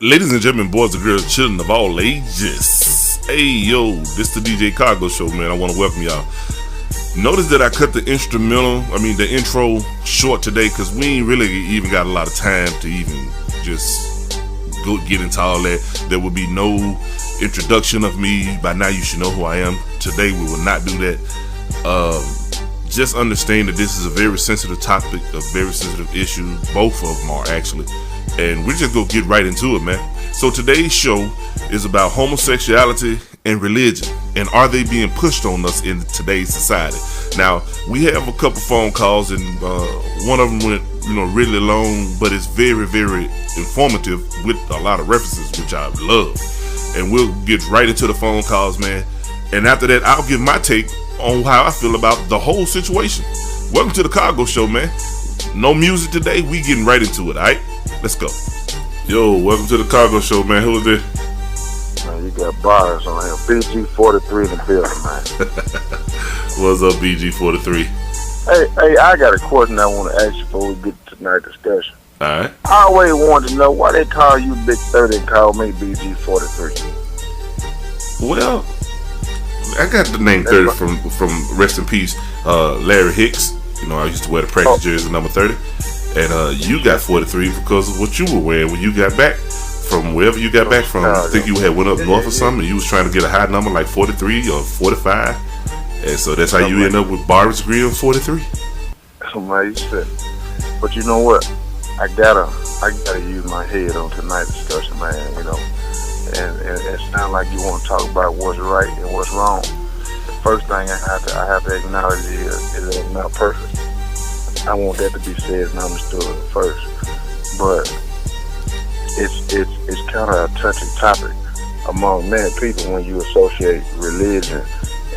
Ladies and gentlemen, boys and girls, children of all ages. Hey, yo, this the DJ Cargo Show, man. I want to welcome y'all. Notice that I cut the intro short today because we ain't really even got a lot of time to even just go get into all that. There will be no introduction of me. By now you should know who I am. Today we will not do that. Just understand that this is a very sensitive topic, a very sensitive issue. Both of them are actually. And we're just gonna get right into it, man. So today's show is about homosexuality and religion, and are they being pushed on us in today's society? Now, we have a couple phone calls, and one of them went, really long, but it's very, very informative with a lot of references, which I love. And we'll get right into the phone calls, man. And after that, I'll give my take on how I feel about the whole situation. Welcome to the Cargo Show, man. No music today. We getting right into it, all right? Let's go. Yo, welcome to the Cargo Show, man. Who is this? Man, you got bars on here. BG43 in the building, man. What's up, BG43? Hey, I got a question I want to ask you before we get to tonight's discussion. All right. I always wanted to know why they call you Big 30 and call me BG43. Well, I got the name 30 from rest in peace, Larry Hicks. I used to wear the practice jersey number 30. And you got 43 because of what you were wearing when you got back from wherever you got back from. I think you had went up north or something, and you was trying to get a high number like 43 or 45. And so that's how you end up with Barbara's degree on 43. Man, but you know what? I gotta use my head on tonight's discussion, man. And it sounds like you want to talk about what's right and what's wrong. The first thing I have to acknowledge is that I'm not perfect. I want that to be said and understood first, but it's kind of a touchy topic among many people when you associate religion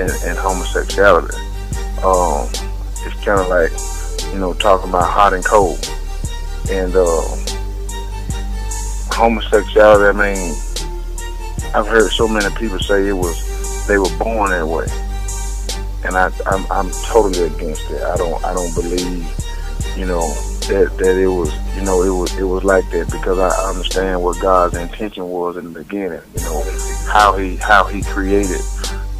and homosexuality. It's kind of like talking about hot and cold, and homosexuality. I mean, I've heard so many people say they were born that way. And I'm totally against it. I don't believe, that it was it was like that, because I understand what God's intention was in the beginning. How he created,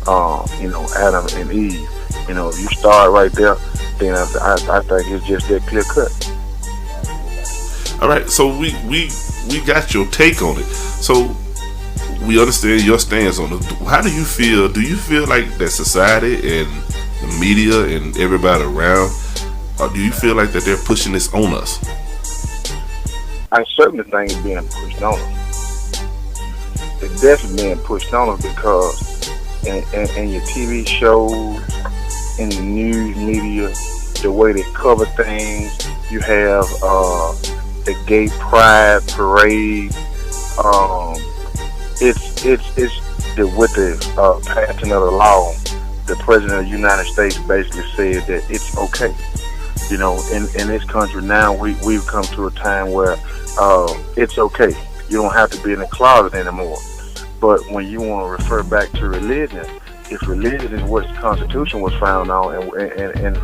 Adam and Eve. If you start right there, then I think it's just that clear cut. All right, so we got your take on it. So we understand your stance on it. How do you feel? Do you feel like that society and the media and everybody around, or do you feel like that they're pushing this on us? I certainly think it's being pushed on us. It's definitely being pushed on us because in your TV shows, in the news media, the way they cover things, you have the gay pride parade. It's with the passing of the law, the President of the United States basically said that it's okay. In this country now, we've come to a time where it's okay. You don't have to be in the closet anymore. But when you want to refer back to religion, if religion is what the Constitution was founded on, and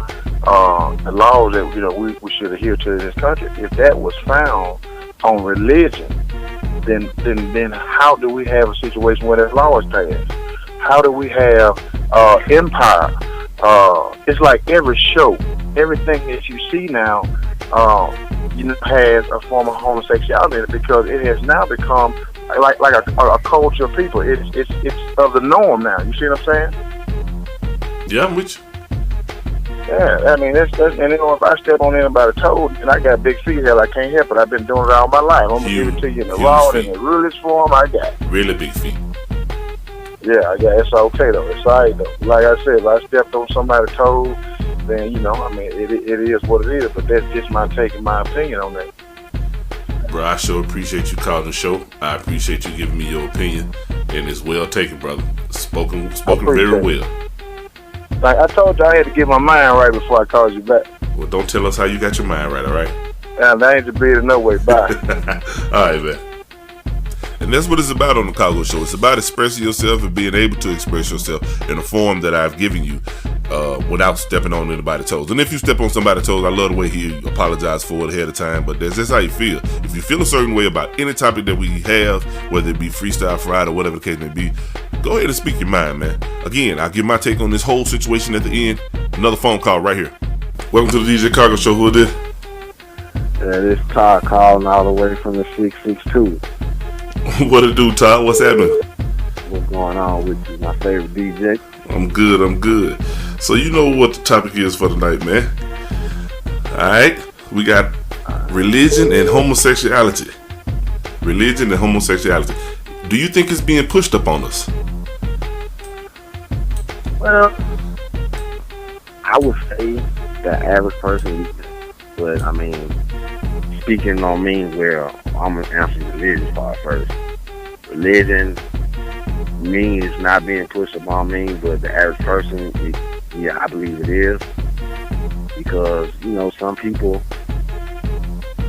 the laws that we should adhere to in this country, if that was found on religion, then how do we have a situation where that law is passed? How do we have empire? It's like every show, everything that you see now, has a form of homosexuality in it, because it has now become like a culture of people. It's of the norm now. You see what I'm saying? Yeah, I'm with you. Yeah, I mean, that's and if I step on anybody's toes, and I got big feet, hell, I can't help it. I've been doing it all my life. I'm gonna give it to you in the raw and the realest form I got. Really big feet. Yeah, it's okay though. It's alright though. Like I said, if I stepped on somebody's toes, then it is what it is. But that's just my take and my opinion on that. Bro, I sure appreciate you calling the show. I appreciate you giving me your opinion, and it's well taken, brother. Spoken very well. Like I told you, I had to get my mind right before I called you back. Well, don't tell us how you got your mind right, all right? That ain't the beat of no way. Bye. All right, man. And that's what it's about on the Cargo Show. It's about expressing yourself and being able to express yourself in a form that I've given you without stepping on anybody's toes. And if you step on somebody's toes, I love the way he apologized for it ahead of time, but that's just how you feel. If you feel a certain way about any topic that we have, whether it be Freestyle Friday or whatever the case may be, go ahead and speak your mind, man. Again, I'll give my take on this whole situation at the end. Another phone call right here. Welcome to the DJ Cargo Show. Who is this? This Todd calling all the way from the 662. What it do, Todd? What's happening? What's going on with you, my favorite DJ? I'm good. So you know what the topic is for tonight, man. Alright, we got religion and homosexuality. Religion and homosexuality. Do you think it's being pushed upon us? Well, I would say the average person, but I mean, speaking on me, well, I'm going to answer the religious part first. Religion, me, is not being pushed upon me, but the average person, yeah, I believe it is. Because, you know, some people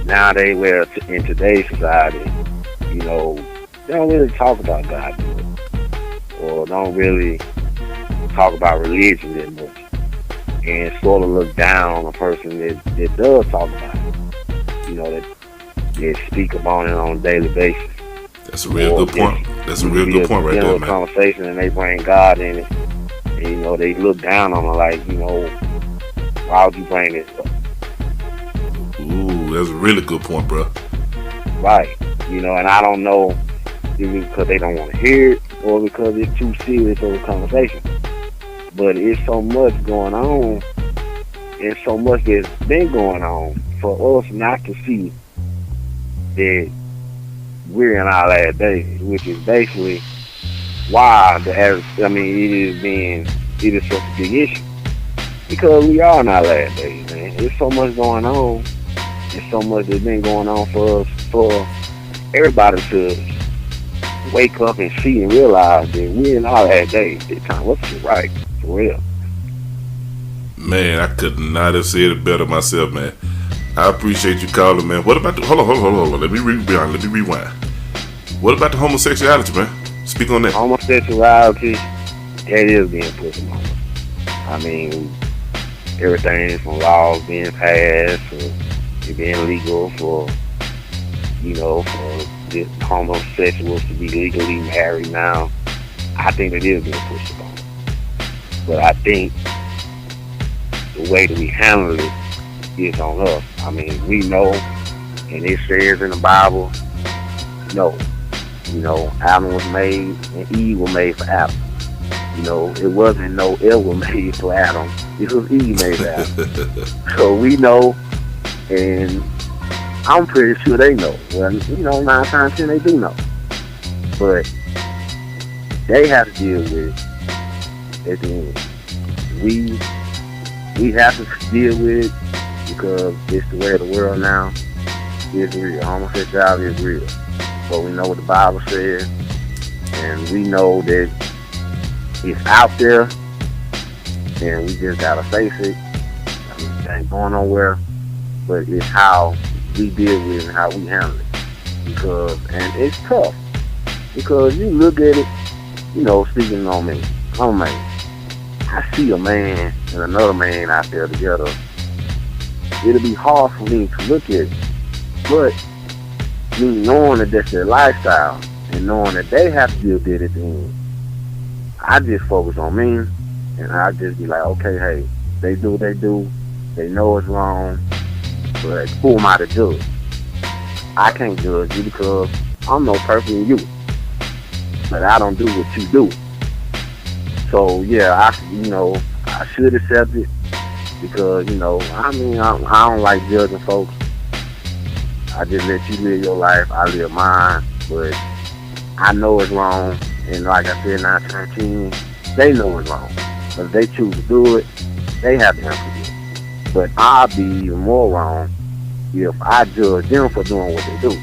nowadays, well, in today's society, you know, they don't really talk about God or don't really talk about religion that much, and sort of look down on a person that does talk about it. You know, that speak about it on a daily basis. That's a real good point. That's a real good point right there, man. Conversation, and they bring God in it, and you know, they look down on it like, you know, why would you bring this up? Ooh, that's a really good point, bro. Right. You know, and I don't know if it's because they don't want to hear it or because it's too serious of a conversation. But it's so much going on, and so much that's been going on for us not to see that we're in our last days, which is basically why it is such a big issue. Because we are in our last days, man. There's so much going on, and so much that's been going on for us, for everybody to wake up and see and realize that we're in our last days. It's time. What's it right? For real. Man, I could not have said it better myself, man. I appreciate you calling, man. What about the... Hold on. Let me rewind. What about the homosexuality, man? Speak on that. Homosexuality, that is being pushed on. I mean, everything from laws being passed or it being legal for, you know, for the homosexuals to be legally married now. I think it is being pushed upon. But I think the way that we handle it is on us. I mean, we know, and it says in the Bible, no. You know, Adam was made and Eve was made for Adam. You know, it wasn't no Eva made for Adam. It was Eve made for Adam. So we know, and I'm pretty sure they know. Well, you know, 9 times 10 they do know. But they have to deal with it at the end. We have to deal with it because it's the way of the world now. It's real. Homosexuality is real. But we know what the Bible says, and we know that it's out there, and we just gotta face it. I mean, it ain't going nowhere, but it's how we deal with it and how we handle it. And it's tough, because you look at it, you know, speaking on me, I see a man and another man out there together. It'll be hard for me to look at it, but me knowing that that's their lifestyle and knowing that they have to deal with it at the end, I just focus on me, and I just be like, okay, hey, they do what they do, they know it's wrong, but who am I to judge? I can't judge you because I'm no person than you, but I don't do what you do. So yeah, I should accept it because, you know, I mean, I don't like judging folks. I just let you live your life, I live mine, but I know it's wrong, and like I said, 9 times 10, they know it's wrong. But if they choose to do it, they have to answer it. But I'll be even more wrong if I judge them for doing what they do.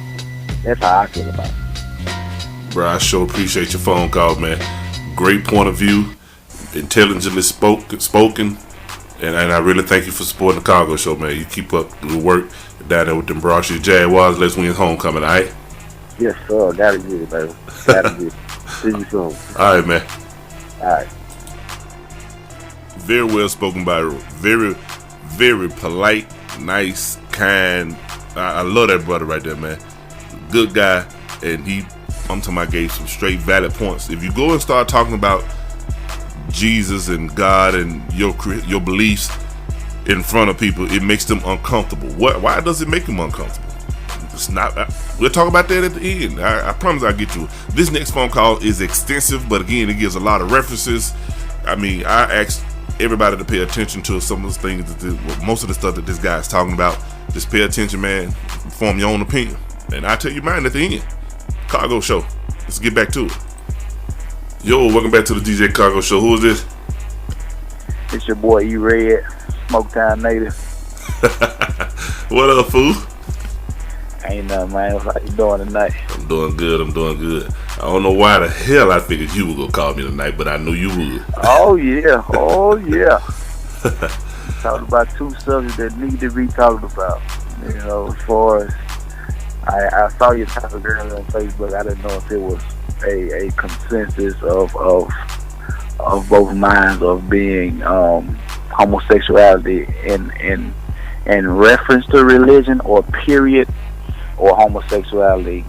That's how I feel about it. Bro, I sure appreciate your phone call, man. Great point of view, intelligently spoken, and I really thank you for supporting the Cargo Show, man. You keep up the work down there with them Broadsheet Jaguars. Let's win homecoming, all right? Yes, sir. Gotta get it, baby. Gotta get it. See you soon. All right, man. All right. Very well spoken by very, very polite, nice, kind. I love that brother right there, man. Good guy, and I'm talking about gave some straight valid points. If you go and start talking about Jesus and God and your beliefs in front of people, it makes them uncomfortable. Why does it make them uncomfortable? It's not. We'll talk about that at the end. I promise I'll get to it. This next phone call is extensive, but again, it gives a lot of references. I mean, I asked everybody to pay attention to some of the things most of the stuff that this guy is talking about. Just pay attention, man. Form your own opinion, and I'll tell you mine at the end. Cargo Show. Let's get back to it. Yo, welcome back to the DJ Cargo Show. Who is this? It's your boy E-Red, Smoketown native. What up, fool? Ain't nothing, man. How you doing tonight? I'm doing good. I don't know why the hell I figured you were going to call me tonight, but I knew you would. Oh, yeah. Talking about two subjects that need to be talked about. You know, as far as I saw your topic earlier on Facebook, I didn't know if it was a consensus of both minds of being homosexuality in reference to religion or period, or homosexuality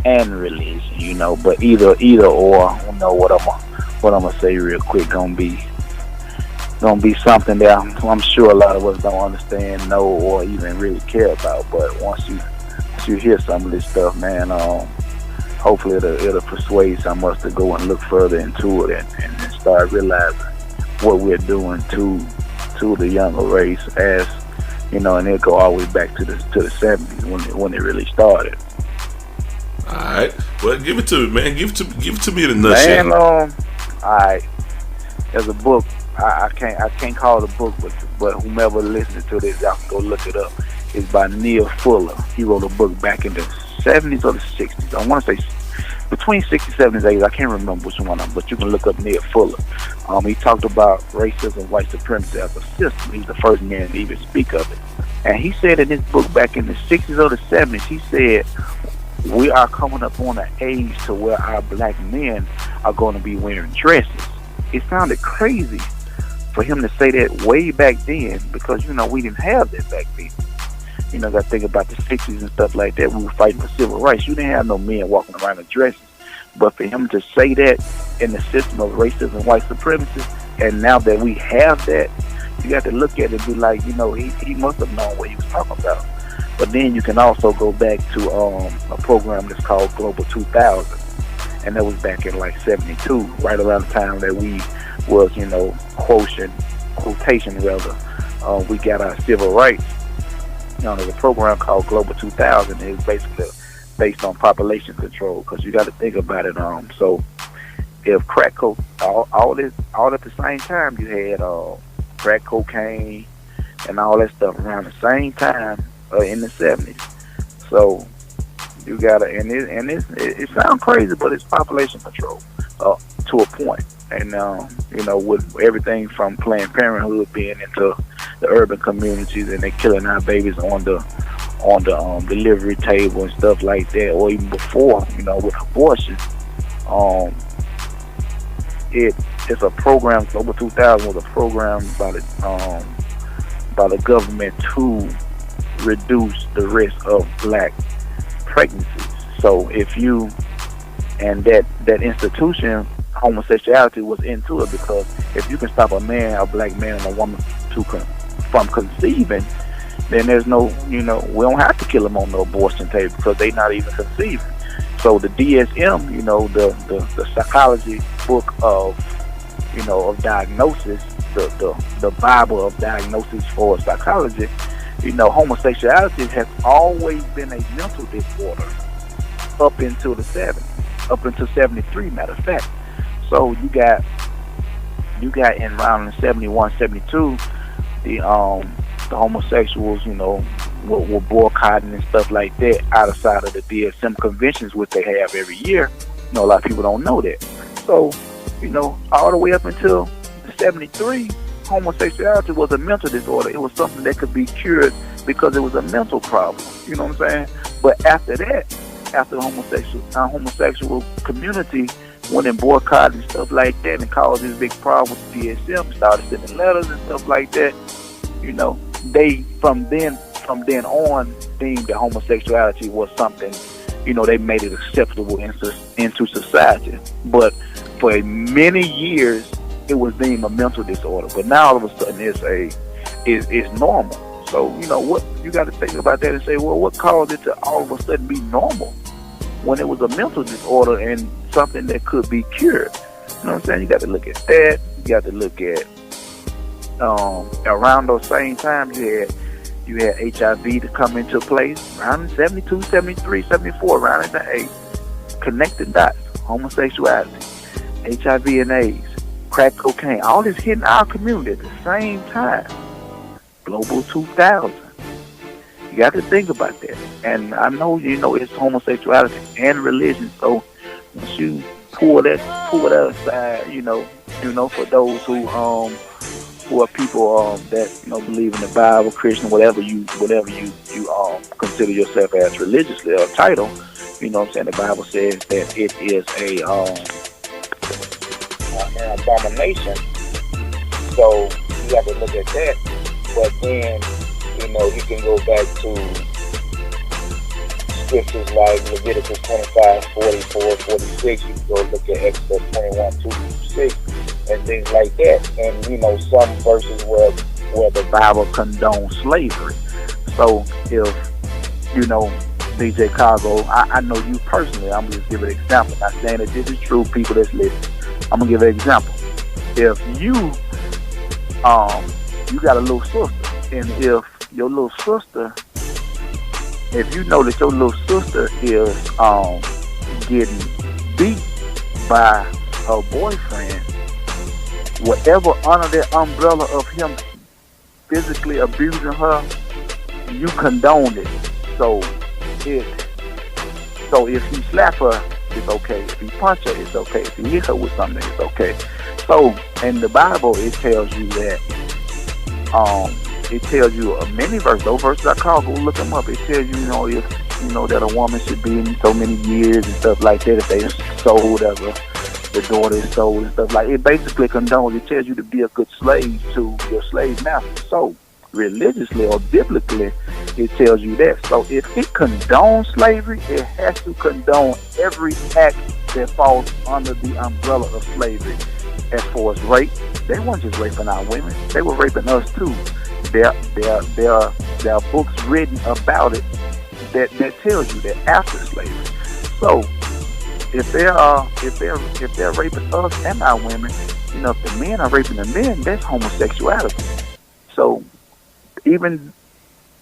and religion, you know. But either or, you know what I'm gonna say real quick, gonna be something that I'm sure a lot of us don't understand, know, or even really care about. But once you hear some of this stuff, man, hopefully it'll persuade some of us to go and look further into it and start realizing what we're doing to the younger race, as you know, and it'll go all the way back to the 70s when it really started. All right, well, give it to me, man. Give it to me in a nutshell. Man, all right. There's a book. I can't call it a book, but whomever listening to this, y'all can go look it up. It's by Neil Fuller. He wrote a book back in the 70s or the 60s. I want to say between 67 and 80s. I can't remember which one, but you can look up Neil Fuller. He talked about racism, white supremacy as a system. He's the first man to even speak of it. And he said in his book back in the 60s or the 70s, he said, we are coming up on an age to where our black men are going to be wearing dresses. It sounded crazy for him to say that way back then, because, you know, we didn't have that back then. You know, got to think about the 60s and stuff like that. We were fighting for civil rights. You didn't have no men walking around in dresses. But for him to say that in the system of racism, white supremacy, and now that we have that, you got to look at it and be like, you know, he must have known what he was talking about. But then you can also go back to a program that's called Global 2000. And that was back in like 72, right around the time that we was, you know, quotation rather, we got our civil rights. You know, there's a program called Global 2000. It's basically based on population control, because you got to think about it. So if crack coke, all at the same time, you had crack cocaine and all that stuff around the same time in the 70s. So you gotta, and it sounds crazy, but it's population control to a point. And you know, with everything from Planned Parenthood being into the urban communities, and they're killing our babies on the delivery table and stuff like that, or even before, you know, with abortion. It's a program. Global 2000 was a program by the government to reduce the risk of black pregnancies. So if you, and that institution, homosexuality was into it, because if you can stop a black man and a woman from conceiving, then there's no, you know, we don't have to kill them on the abortion table, because they're not even conceiving. So the DSM, you know, the psychology book of, you know, of diagnosis, the Bible of diagnosis for psychology, you know, homosexuality has always been a mental disorder up until the 70s, up until 73, matter of fact. So you got in around 71, 72, the homosexuals, you know, were boycotting and stuff like that outside of the DSM conventions, which they have every year. You know, a lot of people don't know that. So, you know, all the way up until 73, homosexuality was a mental disorder. It was something that could be cured because it was a mental problem. You know what I'm saying? But after that, after the homosexual community went and boycotted and stuff like that and caused this big problem with the DSM, started sending letters and stuff like that, they from then on deemed that homosexuality was something, they made it acceptable into society. But for many years, it was deemed a mental disorder. But now all of a sudden, it's normal. So what you got to think about that and say, well, what caused it to all of a sudden be normal when it was a mental disorder and something that could be cured? You know what I'm saying? You got to look at that. You got to look at around those same times you had HIV to come into place around 72, 73, 74, around in the 80s. Connected dots, homosexuality, HIV and AIDS, crack cocaine, all this hitting our community at the same time. Global 2000. You got to think about that. And I know it's homosexuality and religion. So once you pull that aside, for those who are people that believe in the Bible, Christian, whatever you consider yourself as religiously or title, the Bible says that it is an abomination. So you got to look at that. But then, you can go back to scriptures like Leviticus 25, 44, 46. You can go look at Exodus 21, 2 through 6, and things like that. And, some verses where the Bible condones slavery. So if, DJ Cargo, I know you personally, I'm going to just give an example. Not saying that this is true, people that's listening. I'm going to give an example. If you got a little sister, and if your little sister, if you know that your little sister is getting beat by her boyfriend, whatever under the umbrella of him physically abusing her, you condone it. So if he slap her, it's okay. If he punch her, it's okay. If he hit her with something, it's okay. So in the Bible, it tells you that. It tells you many verses. Those verses I call, go look them up. It tells you, if that a woman should be in so many years and stuff like that. If they sold as the daughter is sold and stuff like it. Basically condones. It tells you to be a good slave to your slave master. So religiously or biblically, it tells you that. So if it condones slavery, it has to condone every act that falls under the umbrella of slavery. As far as rape, they weren't just raping our women; they were raping us too. There are books written about it that tells you that after slavery. So if they're raping us and our women, if the men are raping the men, that's homosexuality. So even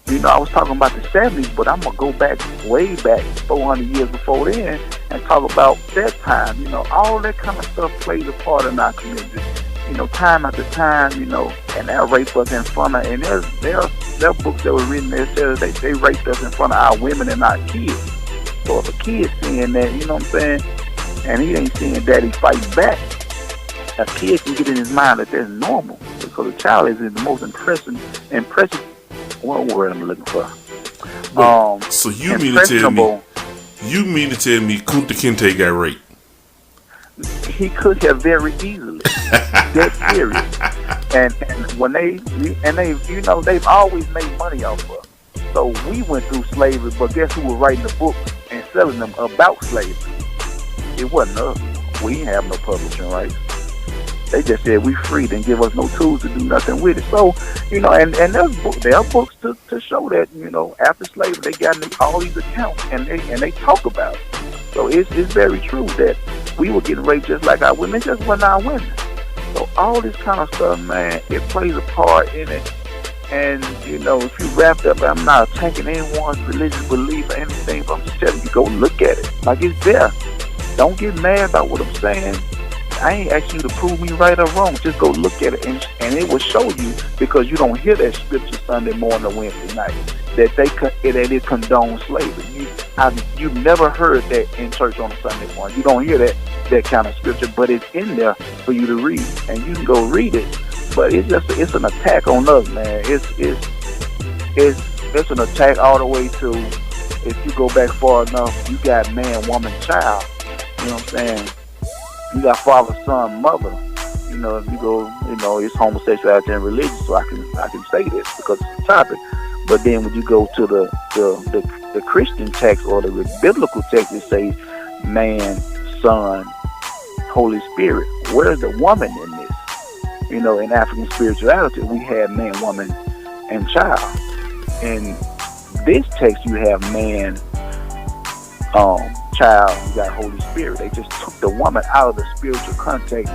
I was talking about the 70s, but I'm gonna go back way back 400 years before then and talk about that time. All that kind of stuff plays a part in our community. Time after time, and they'll rape us in front of, and there are books that were written that says they raped us in front of our women and our kids. So if a kid's seeing that, you know what I'm saying, and he ain't seeing daddy fight back, a kid can get in his mind that that's normal, because a child is the most impressive, what word I'm looking for? So you mean to tell me Kunta Kinte got raped? He could have very easily. Dead serious. And when they've always made money off of us. So we went through slavery, but guess who was writing the books and selling them about slavery? It wasn't us. We didn't have no publishing rights. They just said we free, didn't give us no tools to do nothing with it. So, and there are books to show that, after slavery they got all these accounts and they talk about it. So it's very true that we were getting raped just like our women, just wasn't our women. So all this kind of stuff, man, it plays a part in it. And, if you wrapped up, I'm not attacking anyone's religious belief or anything, but I'm just telling you, go look at it. Like, it's there. Don't get mad about what I'm saying. I ain't asking you to prove me right or wrong. Just go look at it, and it will show you, because you don't hear that scripture Sunday morning or Wednesday night, that it condones slavery. You've never heard that in church on a Sunday morning. You don't hear that kind of scripture, but it's in there for you to read, and you can go read it. But it's an attack on us, man. It's an attack all the way to if you go back far enough, you got man, woman, child. You know what I'm saying? You got father, son, mother. You know, if you go, it's homosexuality and religion, so I can say this because it's a topic. But then when you go to the Christian text or the biblical text, it says man, son, Holy Spirit. Where's the woman in this? In African spirituality, we have man, woman, and child. In this text, you have man, child, you got Holy Spirit. They just took the woman out of the spiritual context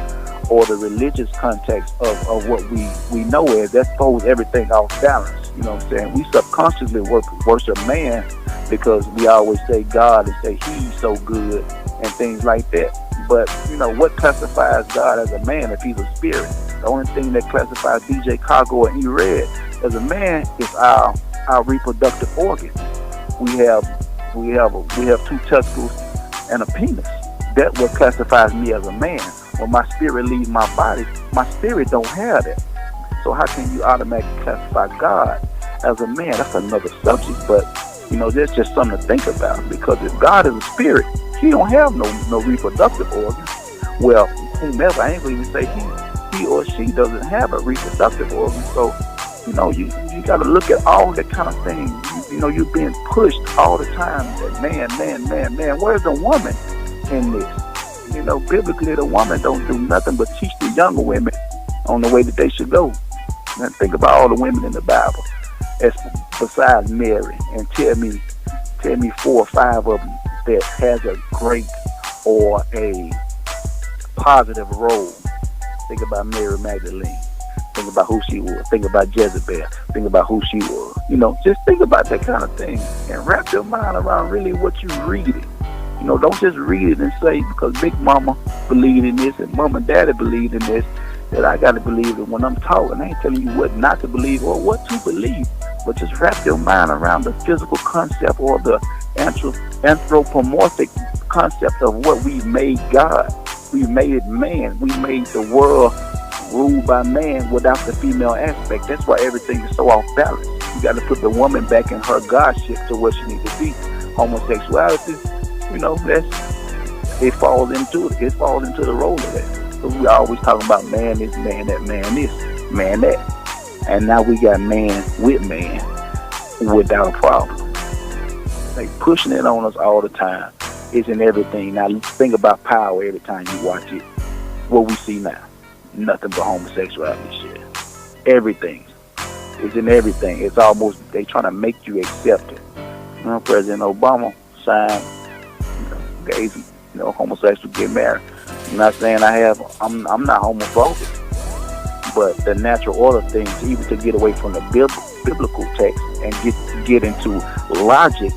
or the religious context of what we know as. That throws everything off balance. You know what I'm saying? We subconsciously worship man because we always say God and say he's so good and things like that. But, what classifies God as a man if he's a spirit? The only thing that classifies DJ Cargo and E-Red as a man is our reproductive organ. We have two testicles and a penis. That's what classifies me as a man. When my spirit leaves my body, my spirit don't have that. So how can you automatically classify God as a man? That's another subject, but that's just something to think about. Because if God is a spirit, he don't have no reproductive organ. Well, whomever, I ain't gonna even say he or she doesn't have a reproductive organ. So, you got to look at all that kind of thing. You're being pushed all the time that man. Where's the woman in this? Biblically, the woman don't do nothing but teach the younger women on the way that they should go. And think about all the women in the Bible, besides Mary, and tell me 4 or 5 of them that has a great or a positive role. Think about Mary Magdalene. Think about who she was. Think about Jezebel. Think about who she was. Just think about that kind of thing and wrap your mind around really what you reading. Don't just read it and say because Big Mama believed in this and Mama and Daddy believed in this that I got to believe it when I'm talking. I ain't telling you what not to believe or what to believe, but just wrap your mind around the physical concept or the anthropomorphic concept of what we made God. We made man. We made the world ruled by man without the female aspect. That's why everything is so off balance. You got to put the woman back in her godship to where she needs to be. Homosexuality, it falls into it. It falls into the role of that. So we always talking about man this, man that, man this, man that, and now we got man with man without a problem. They pushing it on us all the time. It's in everything. Now think about power every time you watch it. What we see now. Nothing but homosexuality shit. Everything. It's in everything. It's almost, they trying to make you accept it. President Obama signed, gays, homosexuals get married. I'm not saying I'm not homophobic, but the natural order of things, even to get away from the biblical text and get into logic,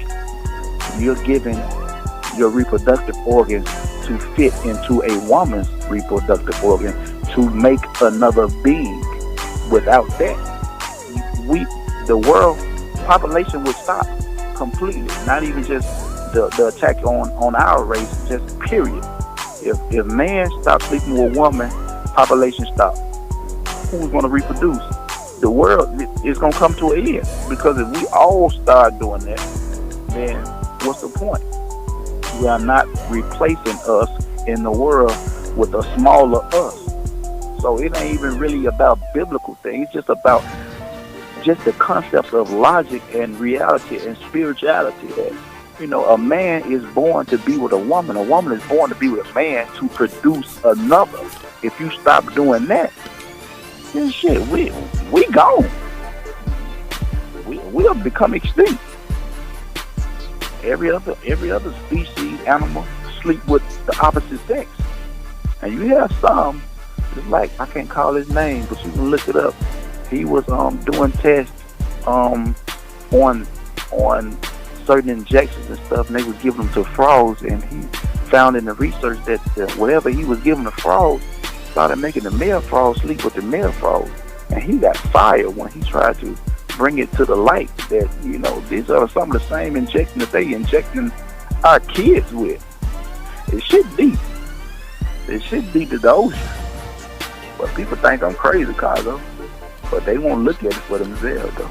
you're giving your reproductive organs to fit into a woman's reproductive organ to make another being. Without that, the world population would stop completely. Not even just the attack on our race, just period. If man stops sleeping with a woman, population stops. Who's going to reproduce? The world is going to come to an end. Because if we all start doing that, then what's the point? We are not replacing us in the world with a smaller us. So it ain't even really about biblical things. It's just about the concept of logic and reality and spirituality. That, a man is born to be with a woman. A woman is born to be with a man to produce another. If you stop doing that, then shit, we gone. We'll become extinct. Every other species, animal, sleep with the opposite sex. And you have some, just like, I can't call his name, but you can look it up. He was doing tests on certain injections and stuff, and they would give them to frogs, and he found in the research that whatever he was giving the frogs started making the male frog sleep with the male frog. And he got fired when he tried to bring it to the light that, these are some of the same injections that they injecting our kids with. It should be. It should be to the ocean. But people think I'm crazy, Cargo. But they won't look at it for themselves, though.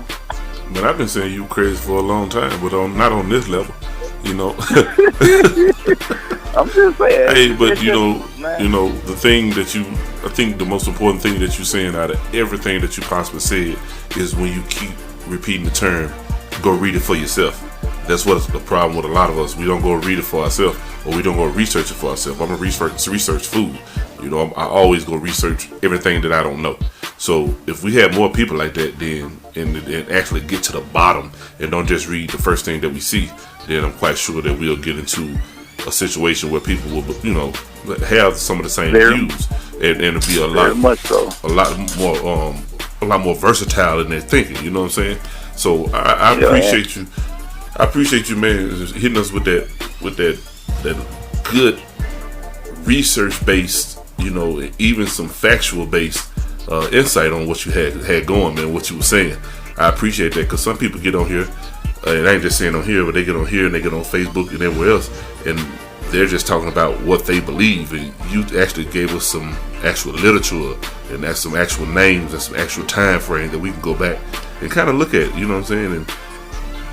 Man, I've been saying you crazy for a long time, but not on this level, you know. I'm just saying. Hey, but you know, the thing that I think the most important thing that you're saying out of everything that you possibly said is when you keep repeating the term, go read it for yourself. That's what's the problem with a lot of us. We don't go read it for ourselves, or we don't go research it for ourselves. I'm a research food. You know, I always go research everything that I don't know. So if we have more people like that, then and actually get to the bottom and don't just read the first thing that we see, then I'm quite sure that we'll get into a situation where people will, you know, have some of the same views, and it'll be a lot more versatile in their thinking. You know what I'm saying? So I appreciate you. I appreciate you, man, hitting us with that good research based, you know, even some factual based insight on what you had going, man, what you were saying. I appreciate that, because some people get on here, and I ain't just saying on here, but they get on here and they get on Facebook and everywhere else, and they're just talking about what they believe. And you actually gave us some actual literature and that's some actual names and some actual time frame that we can go back and kind of look at, you know what I'm saying,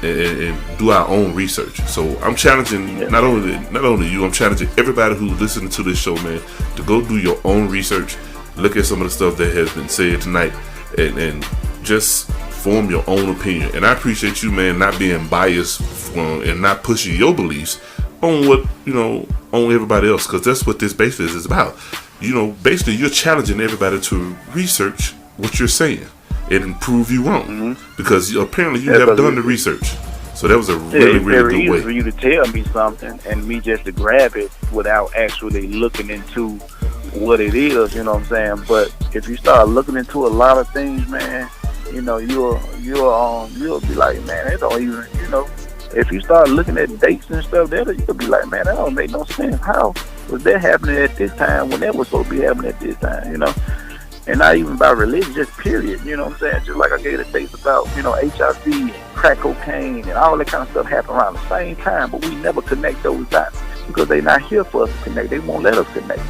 and do our own research. So I'm challenging not only you, I'm challenging everybody who's listening to this show, man, to go do your own research, look at some of the stuff that has been said tonight, and just form your own opinion. And I appreciate you, man, not being biased and not pushing your beliefs on what, you know, on everybody else, because that's what this basically is about. You know, basically you're challenging everybody to research what you're saying and prove you wrong, because apparently you have done the research. So that was a really good way. It's very easy for you to tell me something and me just to grab it without actually looking into what it is, you know what I'm saying? But if you start looking into a lot of things, man, you know, you'll be like, man, it don't even, you know, if you start looking at dates and stuff, you'll be like, man, that don't make no sense. How was that happening at this time when that was supposed to be happening at this time, you know? And not even about religion, just period, you know what I'm saying? Just like I gave the dates about, you know, HIV and crack cocaine and all that kind of stuff happened around the same time, but we never connect those dots because they're not here for us to connect. They won't let us connect.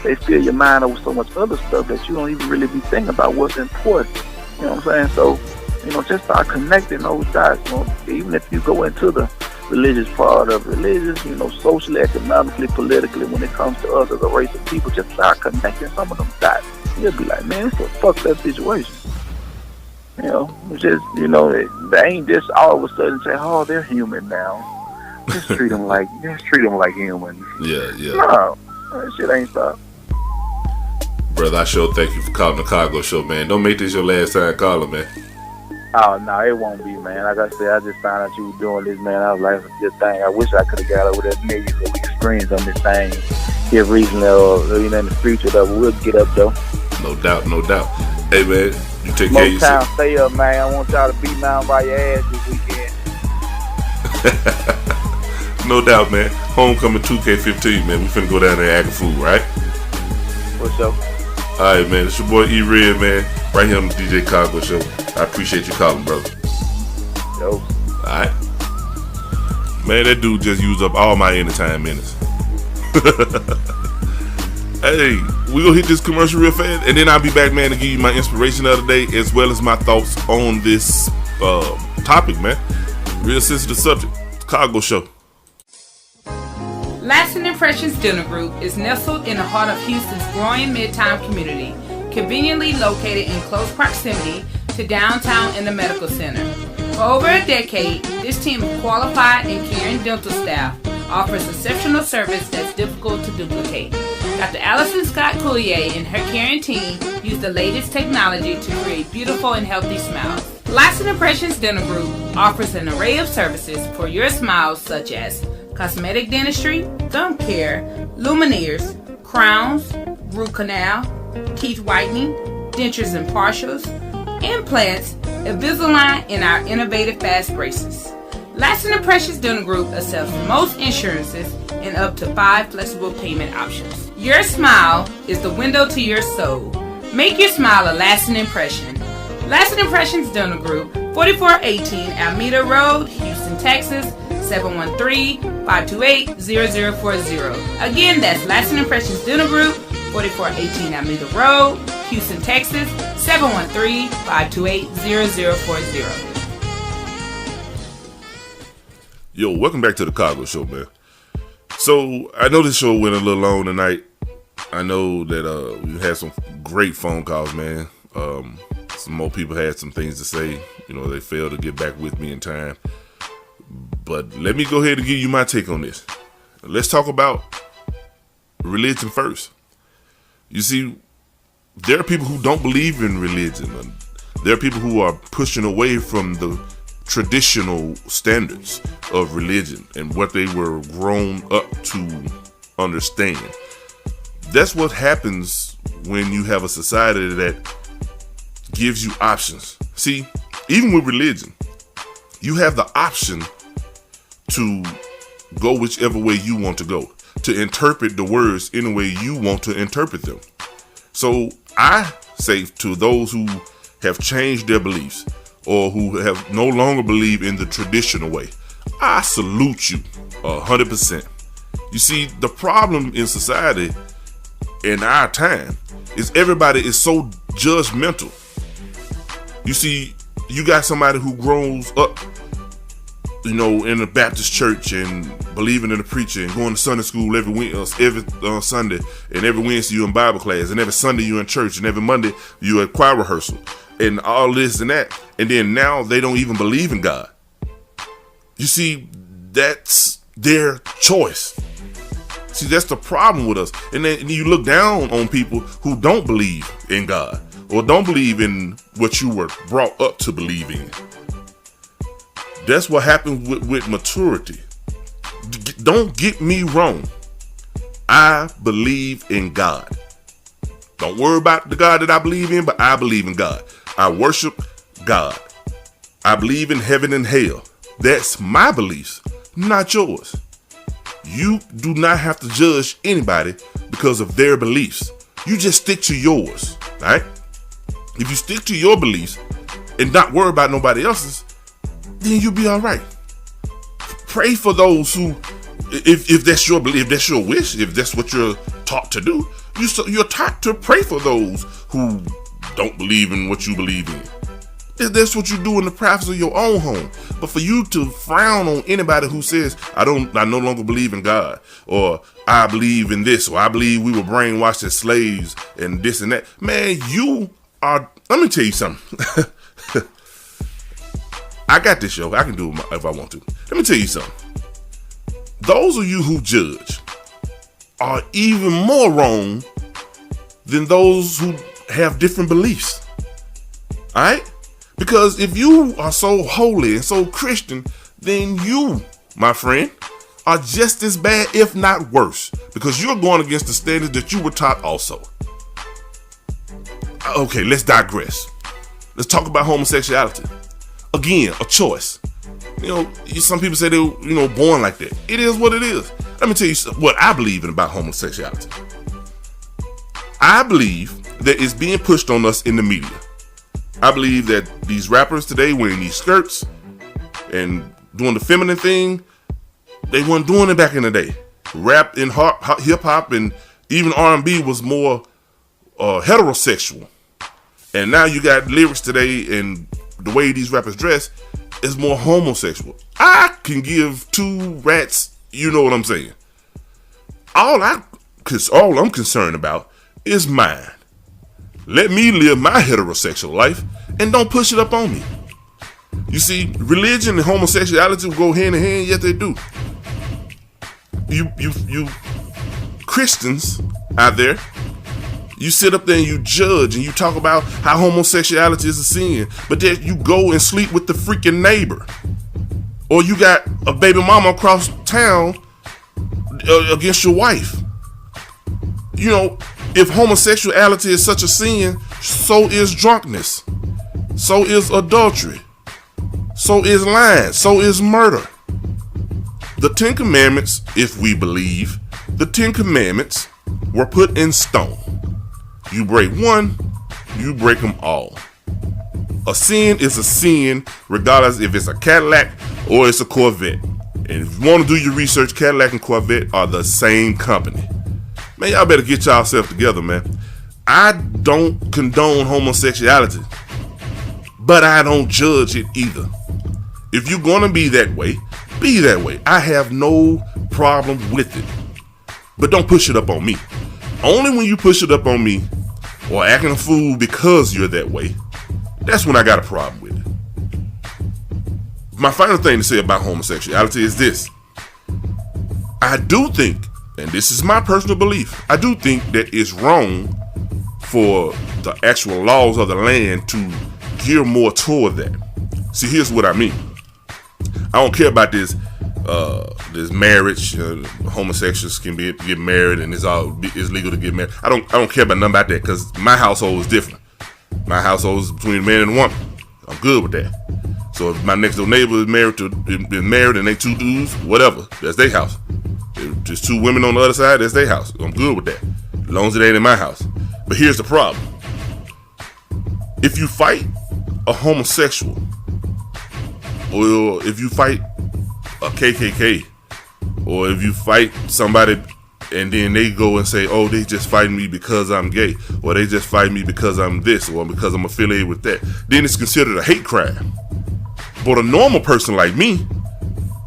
They fill your mind over so much other stuff that you don't even really be thinking about what's important. You know what I'm saying? So, you know, just start connecting those dots. You know, even if you go into the religious part of religious, you know, socially, economically, politically, when it comes to us as a race of people, just start connecting some of them dots. You'll be like, man, it's a fucked up situation. You know, it's just, you know, they ain't just all of a sudden say, oh, they're human now. Just treat them like humans. Yeah. No, that shit ain't stop. Brother, I sure thank you for calling the Cargo Show, man. Don't make this your last time calling, man. Oh, no, it won't be, man. Like I said, I just found out you were doing this, man. I was like, this thing, I wish I could have got over that nigga so we could screens on this thing here recently or, you know, in the future, though. We'll get up, though. No doubt. Hey, man, you take care of yourself. Most time, stay up, man. I want y'all to beat down by your ass this weekend. No doubt, man. Homecoming 2K15, man. We finna go down there and act a fool, right? What's up? All right, man. It's your boy E-Red, man. Right here on the DJ Cargo Show. I appreciate you calling, brother. Yo. All right. Man, that dude just used up all my anytime minutes. Hey, we gonna hit this commercial real fast, and then I'll be back, man, to give you my inspiration of the day as well as my thoughts on this topic, man. Real sensitive subject. Cargo Show. Lasting Impressions Dinner Group is nestled in the heart of Houston's growing Midtown community, conveniently located in close proximity to downtown and the medical center. For over a decade, this team of qualified and caring dental staff offers exceptional service that's difficult to duplicate. Dr. Allison Scott Coulier and her caring team use the latest technology to create beautiful and healthy smiles. Lasting Impressions Dental Group offers an array of services for your smiles, such as cosmetic dentistry, gum care, lumineers, crowns, root canal, teeth whitening, dentures and partials, implants, Invisalign, and our innovative fast braces. Lasting Impressions Dental Group accepts most insurances and up to 5 flexible payment options. Your smile is the window to your soul. Make your smile a lasting impression. Lasting Impressions Dental Group, 4418 Alameda Road, Houston, Texas, 713-528-0040. Again, that's Lasting Impressions Dental Group, 4418 Alameda Road, Houston, Texas, 713-528-0040. Yo, welcome back to the Cargo Show, man. So, I know this show went a little long tonight. I know that we had some great phone calls, man. Some more people had some things to say. You know, they failed to get back with me in time. But let me go ahead and give you my take on this. Let's talk about religion first. You see, there are people who don't believe in religion. There are people who are pushing away from the traditional standards of religion and what they were grown up to understand. That's what happens when you have a society that gives you options. See, even with religion, you have the option to go whichever way you want to go, to interpret the words any way you want to interpret them. So I say to those who have changed their beliefs or who have no longer believe in the traditional way, I salute you 100%. You see, the problem in society in our time is everybody is so judgmental. You see, you got somebody who grows up, you know, in a Baptist church and believing in the preacher and going to Sunday school every Sunday, and every Wednesday you in Bible class, and every Sunday you in church, and every Monday you at choir rehearsal, and all this and that, and then now they don't even believe in God. You see, that's their choice. See, that's the problem with us. And then you look down on people who don't believe in God or don't believe in what you were brought up to believe in. That's what happens with maturity. Don't get me wrong. I believe in God. Don't worry about the God that I believe in, but I believe in God. I worship God. I believe in heaven and hell. That's my beliefs, not yours. You do not have to judge anybody because of their beliefs. You just stick to yours, right? If you stick to your beliefs and not worry about nobody else's, then you'll be all right. Pray for those who, if that's your belief, if that's your wish, if that's what you're taught to do, you're taught to pray for those who don't believe in what you believe in. That's what you do in the privacy of your own home. But for you to frown on anybody who says, I no longer believe in God, or I believe in this, or I believe we were brainwashed as slaves and this and that, man, you are, let me tell you something. I got this, yo. I can do it if I want to. Let me tell you something. Those of you who judge are even more wrong than those who have different beliefs. All right? Because if you are so holy and so Christian, then you, my friend, are just as bad, if not worse, because you're going against the standards that you were taught also. Okay, let's digress. Let's talk about homosexuality. Again, a choice. You know, some people say they're, born like that. It is what it is. Let me tell you what I believe in about homosexuality. I believe that it's being pushed on us in the media. I believe that these rappers today wearing these skirts and doing the feminine thing, they weren't doing it back in the day. Rap and hip hop and even R&B was more heterosexual. And now you got lyrics today and the way these rappers dress is more homosexual. I can give two rats, you know what I'm saying. All I'm concerned about is mine. Let me live my heterosexual life and don't push it up on me. You see, religion and homosexuality go hand in hand, yet they do. You Christians out there, you sit up there and you judge and you talk about how homosexuality is a sin, but then you go and sleep with the freaking neighbor. Or you got a baby mama across town against your wife. You know, if homosexuality is such a sin, so is drunkenness. So is adultery. So is lying. So is murder. The 10 Commandments, if we believe, the 10 Commandments were put in stone. You break one, you break them all. A sin is a sin, regardless if it's a Cadillac or it's a Corvette. And if you want to do your research, Cadillac and Corvette are the same company. Man, y'all better get yourself together, man. I don't condone homosexuality, but I don't judge it either. If you're going to be that way, Be that way. I have no problem with it. But don't push it up on me. Only when you push it up on me or acting a fool because you're that way, that's when I got a problem with it. My final thing to say about homosexuality is this. I do think, and this is my personal belief, I do think that it's wrong for the actual laws of the land to gear more toward that. See, here's what I mean. I don't care about this marriage. Homosexuals can get married, and it's legal to get married. I don't care about nothing about that, because my household is different. My household is between a man and a woman. I'm good with that. So if my next door neighbor is married and they two dudes, whatever, that's their house. If there's two women on the other side, that's their house. I'm good with that, as long as it ain't in my house. But here's the problem. If you fight a homosexual, or if you fight a KKK, or if you fight somebody and then they go and say, oh, they just fighting me because I'm gay, or they just fight me because I'm this, or because I'm affiliated with that, then it's considered a hate crime. But a normal person like me,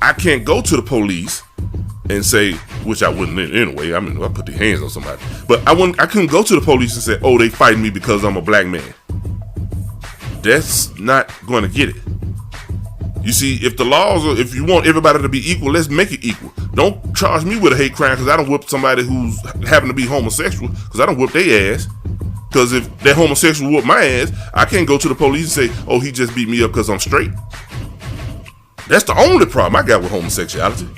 I can't go to the police and say, which I wouldn't anyway, I mean, I put their hands on somebody, but I couldn't go to the police and say, oh, they fighting me because I'm a black man. That's not going to get it. You see, if the laws are, if you want everybody to be equal, let's make it equal. Don't charge me with a hate crime because I don't whip somebody who's happen to be homosexual, because I don't whip their ass. Because if that homosexual whoop my ass, I can't go to the police and say, oh, he just beat me up because I'm straight. That's the only problem I got with homosexuality.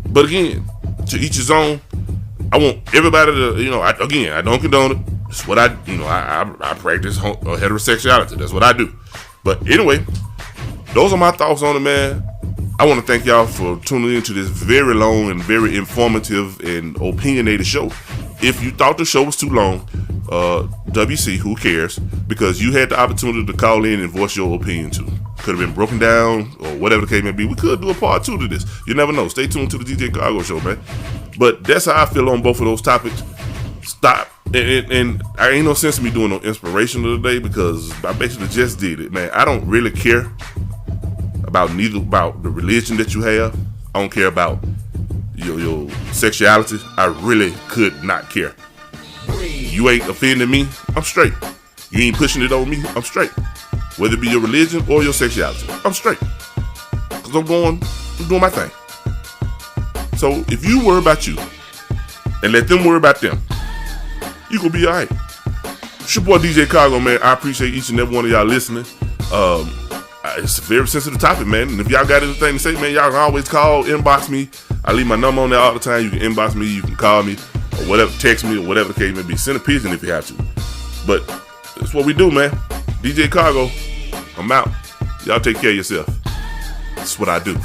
But again, to each his own. I want everybody to, I don't condone it. It's what I practice heterosexuality. That's what I do. But anyway, those are my thoughts on it, man. I want to thank y'all for tuning into this very long and very informative and opinionated show. If you thought the show was too long, WC, who cares? Because you had the opportunity to call in and voice your opinion too. Could have been broken down or whatever the case may be. We could do a part 2 to this. You never know. Stay tuned to the DJ Cargo Show, man. But that's how I feel on both of those topics. Stop. And I ain't no sense in me doing no inspirational today, because I basically just did it, man. I don't really care about the religion that you have. I don't care about your sexuality. I really could not care. You ain't offending me, I'm straight. You ain't pushing it over me, I'm straight. Whether it be your religion or your sexuality, I'm straight. Because I'm doing my thing. So if you worry about you and let them worry about them, you gonna be alright. It's your boy DJ Cargo, man. I appreciate each and every one of y'all listening. It's a very sensitive topic, man. And if y'all got anything to say, man, y'all can always call, inbox me. I leave my number on there all the time. You can inbox me, you can call me, or whatever, text me, or whatever the case may be. Send a pigeon if you have to. But that's what we do, man. DJ Cargo, I'm out. Y'all take care of yourself. That's what I do.